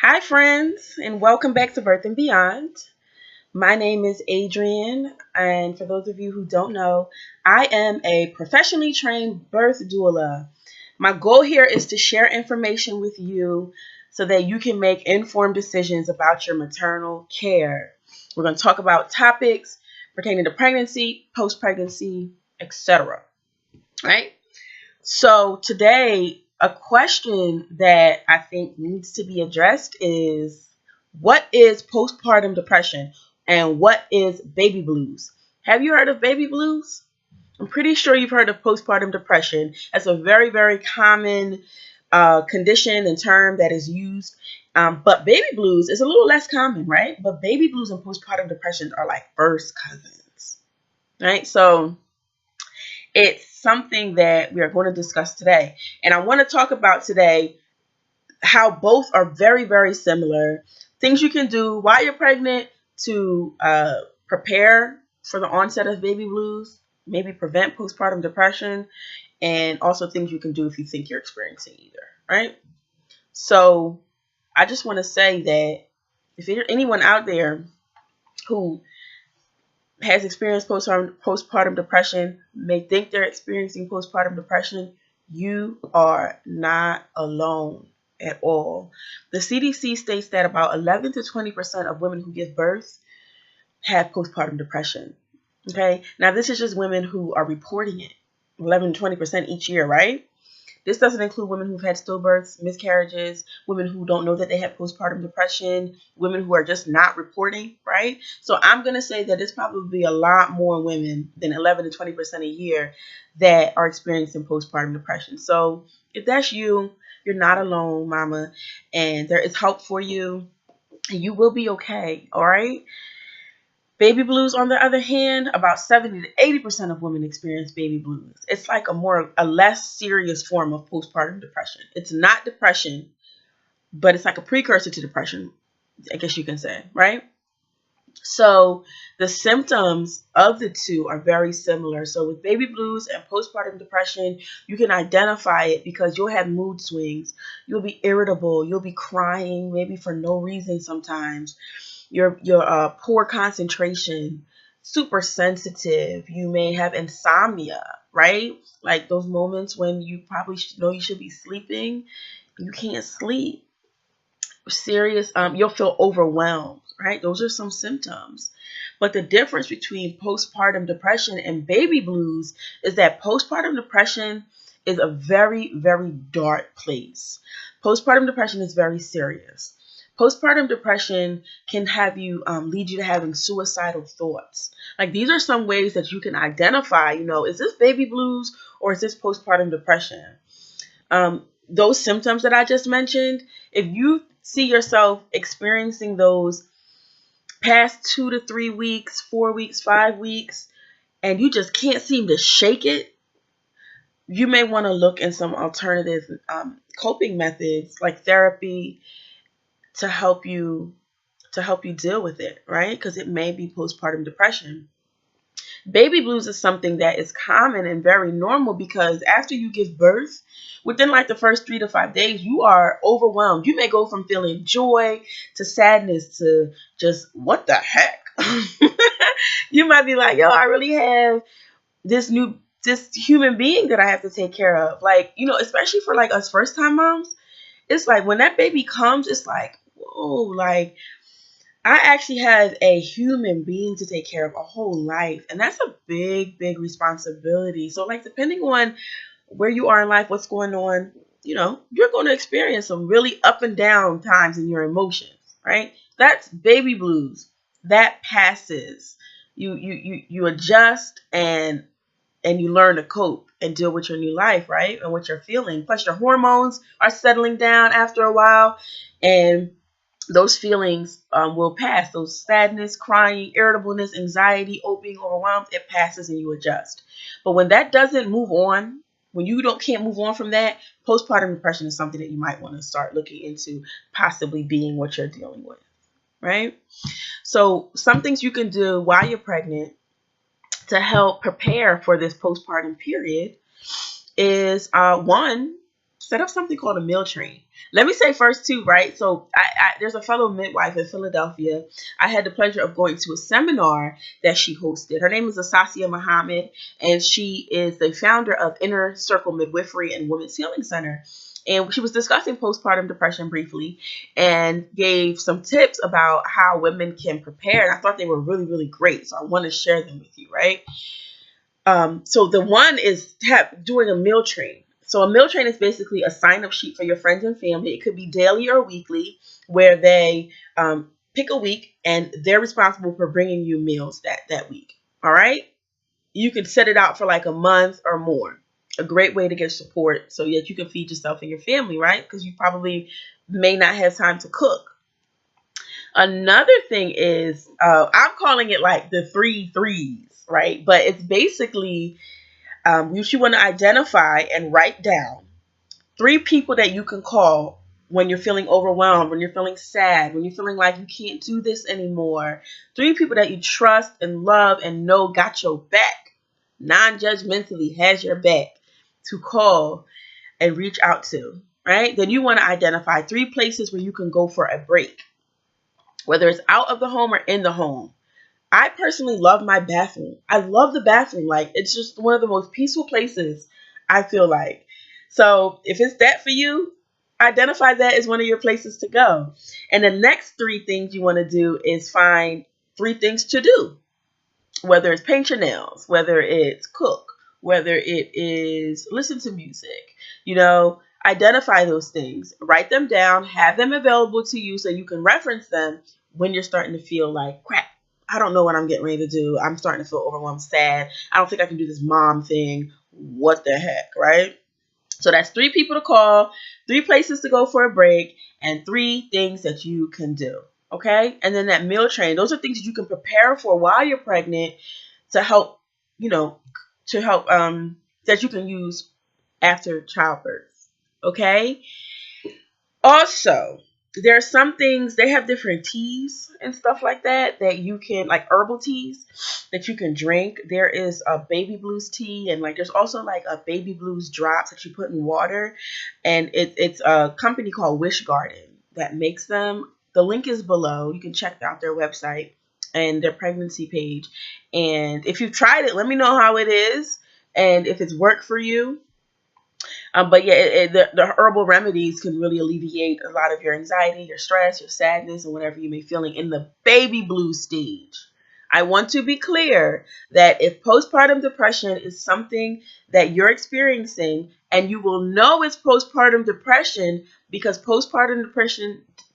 Hi, friends, and welcome back to Birth and Beyond. My name is Adrianne, and for those of you who don't know, I am a professionally trained birth doula. My goal here is to share information with you so that you can make informed decisions about your maternal care. We're going to talk about topics pertaining to pregnancy, post-pregnancy, etc. Right? So today, a question that I think needs to be addressed is what is postpartum depression and what is baby blues? Have you heard of baby blues? I'm pretty sure you've heard of postpartum depression. That's a very, very common condition and term that is used. But baby blues is a little less common, right? But baby blues and postpartum depression are like first cousins, right? So it's something that we are going to discuss today. And I want to talk about today how both are very, very similar. Things you can do while you're pregnant to prepare for the onset of baby blues, maybe prevent postpartum depression, and also things you can do if you think you're experiencing either, right? So I just want to say that if there's anyone out there who has experienced postpartum depression, may think they're experiencing postpartum depression, you are not alone at all. The CDC states that about 11 to 20% of women who give birth have postpartum depression. Okay, now this is just women who are reporting it, 11 to 20% each year, right? This doesn't include women who've had stillbirths, miscarriages, women who don't know that they have postpartum depression, women who are just not reporting, right? So I'm going to say that it's probably a lot more women than 11 to 20% a year that are experiencing postpartum depression. So if that's you, you're not alone, mama, and there is hope for you. You will be okay, all right? Baby blues, on the other hand, about 70 to 80% of women experience baby blues. It's like a less serious form of postpartum depression. It's not depression, but it's like a precursor to depression, I guess you can say, right? So the symptoms of the two are very similar. So with baby blues and postpartum depression, you can identify it because you'll have mood swings. You'll be irritable. You'll be crying, maybe for no reason sometimes. Your poor concentration, super sensitive. You may have insomnia, right? Like those moments when you probably know you should be sleeping, you can't sleep. Serious, you'll feel overwhelmed, right? Those are some symptoms. But the difference between postpartum depression and baby blues is that postpartum depression is a very, very dark place. Postpartum depression is very serious. Postpartum depression can have you lead you to having suicidal thoughts. Like these are some ways that you can identify, is this baby blues or is this postpartum depression? Those symptoms that I just mentioned, if you see yourself experiencing those past 2 to 3 weeks, 4 weeks, 5 weeks, and you just can't seem to shake it, you may want to look in some alternative coping methods like therapy to help you deal with it, right? Because it may be postpartum depression. Baby blues is something that is common and very normal because after you give birth, within like the first 3 to 5 days, you are overwhelmed. You may go from feeling joy to sadness to just, what the heck? You might be like, yo, I really have this human being that I have to take care of. Like, especially for like us first time moms, it's like when that baby comes, it's like, whoa, like I actually have a human being to take care of a whole life. And that's a big, big responsibility. So like depending on where you are in life, what's going on, you're going to experience some really up and down times in your emotions, right? That's baby blues. That passes. You adjust and you learn to cope and deal with your new life, right? And what you're feeling. Plus your hormones are settling down after a while, and those feelings will pass. Those sadness, crying, irritableness, anxiety, being overwhelmed, it passes and you adjust. But when that doesn't move on, when you can't move on from that, postpartum depression is something that you might want to start looking into possibly being what you're dealing with, right? So some things you can do while you're pregnant to help prepare for this postpartum period is one, set up something called a meal train. Let me say first too, right? So there's a fellow midwife in Philadelphia. I had the pleasure of going to a seminar that she hosted. Her name is Asasia Muhammad, and she is the founder of Inner Circle Midwifery and Women's Healing Center. And she was discussing postpartum depression briefly and gave some tips about how women can prepare. And I thought they were really, really great. So I want to share them with you, right? So the one is doing a meal train. So a meal train is basically a sign-up sheet for your friends and family. It could be daily or weekly, where they pick a week and they're responsible for bringing you meals that week. All right? You can set it out for like a month or more. A great way to get support so that you can feed yourself and your family, right? Because you probably may not have time to cook. Another thing is, I'm calling it like the 3 threes, right? But it's basically, you want to identify and write down 3 people that you can call when you're feeling overwhelmed, when you're feeling sad, when you're feeling like you can't do this anymore. 3 people that you trust and love and know got your back, non-judgmentally has your back, to call and reach out to, right? Then you want to identify 3 places where you can go for a break, whether it's out of the home or in the home. I personally love my bathroom. I love the bathroom. Like, it's just one of the most peaceful places, I feel like. So if it's that for you, identify that as one of your places to go. And the next 3 things you want to do is find 3 things to do, whether it's paint your nails, whether it's cook, whether it is listen to music, identify those things, write them down, have them available to you so you can reference them when you're starting to feel like, crap, I don't know what I'm getting ready to do. I'm starting to feel overwhelmed, sad. I don't think I can do this mom thing. What the heck, right? So that's 3 people to call, 3 places to go for a break, and 3 things that you can do. Okay? And then that meal train, those are things that you can prepare for while you're pregnant to help, that you can use after childbirth. Okay? Also, there are some things, they have different teas and stuff like that you can, like herbal teas that you can drink. There is a baby blues tea, and there's also like a baby blues drops that you put in water, and it's a company called Wish Garden that makes them. The link is below. You can check out their website and their pregnancy page. And if you've tried it, let me know how it is and if it's worked for you. But yeah, the herbal remedies can really alleviate a lot of your anxiety, your stress, your sadness, and whatever you may be feeling in the baby blues stage. I want to be clear that if postpartum depression is something that you're experiencing, and you will know it's postpartum depression because postpartum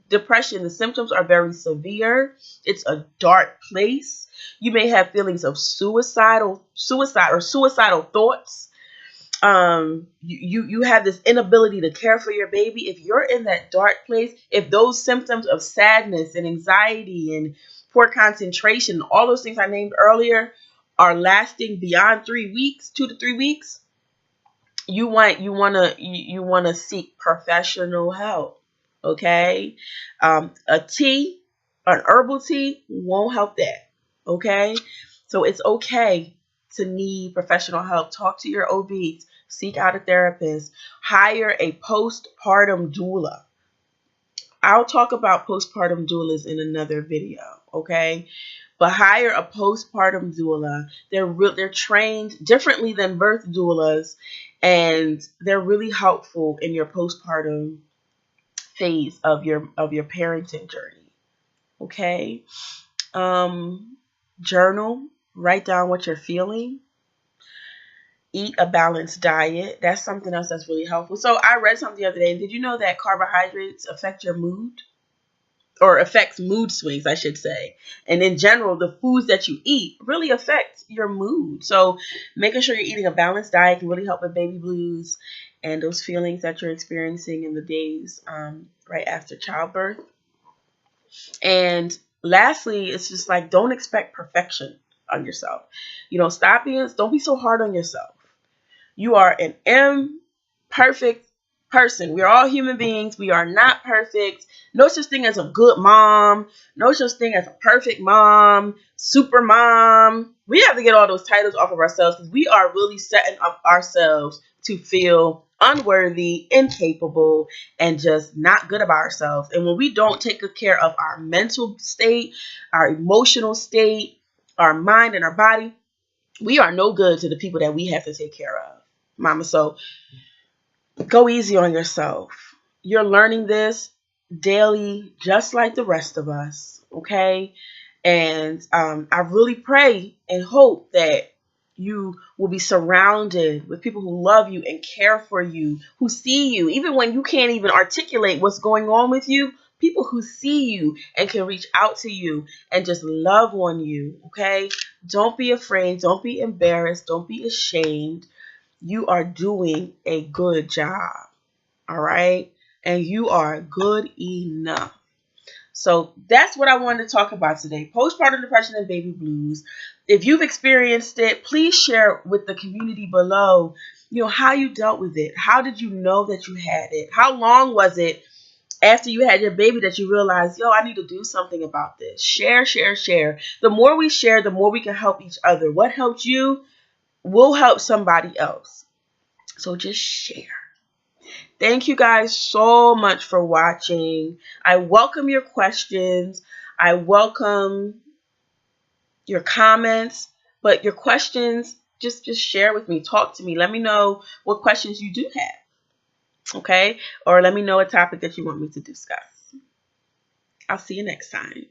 depression, the symptoms are very severe. It's a dark place. You may have feelings of suicidal thoughts. You have this inability to care for your baby. If you're in that dark place, if those symptoms of sadness and anxiety and poor concentration, all those things I named earlier are lasting beyond 3 weeks, 2 to 3 weeks, you want to seek professional help. Okay? An herbal tea won't help that. Okay? So it's okay to need professional help. Talk to your OB. Seek out a therapist. Hire a postpartum doula. I'll talk about postpartum doulas in another video, okay? But hire a postpartum doula. They're trained differently than birth doulas, and they're really helpful in your postpartum phase of your parenting journey. Okay? Journal. Write down what you're feeling. Eat a balanced diet. That's something else that's really helpful. So I read something the other day. Did you know that carbohydrates affect your mood? Or affects mood swings, I should say. And in general, the foods that you eat really affect your mood. So making sure you're eating a balanced diet can really help with baby blues and those feelings that you're experiencing in the days right after childbirth. And lastly, it's just like, don't expect perfection on yourself. Don't be so hard on yourself. You are an imperfect person. We are all human beings. We are not perfect. No such thing as a good mom. No such thing as a perfect mom, super mom. We have to get all those titles off of ourselves because we are really setting up ourselves to feel unworthy, incapable, and just not good about ourselves. And when we don't take good care of our mental state, our emotional state, our mind and our body, we are no good to the people that we have to take care of, mama. So go easy on yourself. You're learning this daily, just like the rest of us, okay? And I really pray and hope that you will be surrounded with people who love you and care for you, who see you, even when you can't even articulate what's going on with you. People who see you and can reach out to you and just love on you, okay? Don't be afraid. Don't be embarrassed. Don't be ashamed. You are doing a good job, all right? And you are good enough. So that's what I wanted to talk about today. Postpartum depression and baby blues. If you've experienced it, please share with the community below, how you dealt with it. How did you know that you had it? How long was it after you had your baby that you realized, I need to do something about this? Share, share, share. The more we share, the more we can help each other. What helped you will help somebody else. So just share. Thank you guys so much for watching. I welcome your questions. I welcome your comments, but your questions, just share with me. Talk to me. Let me know what questions you do have, okay? Or let me know a topic that you want me to discuss. I'll see you next time.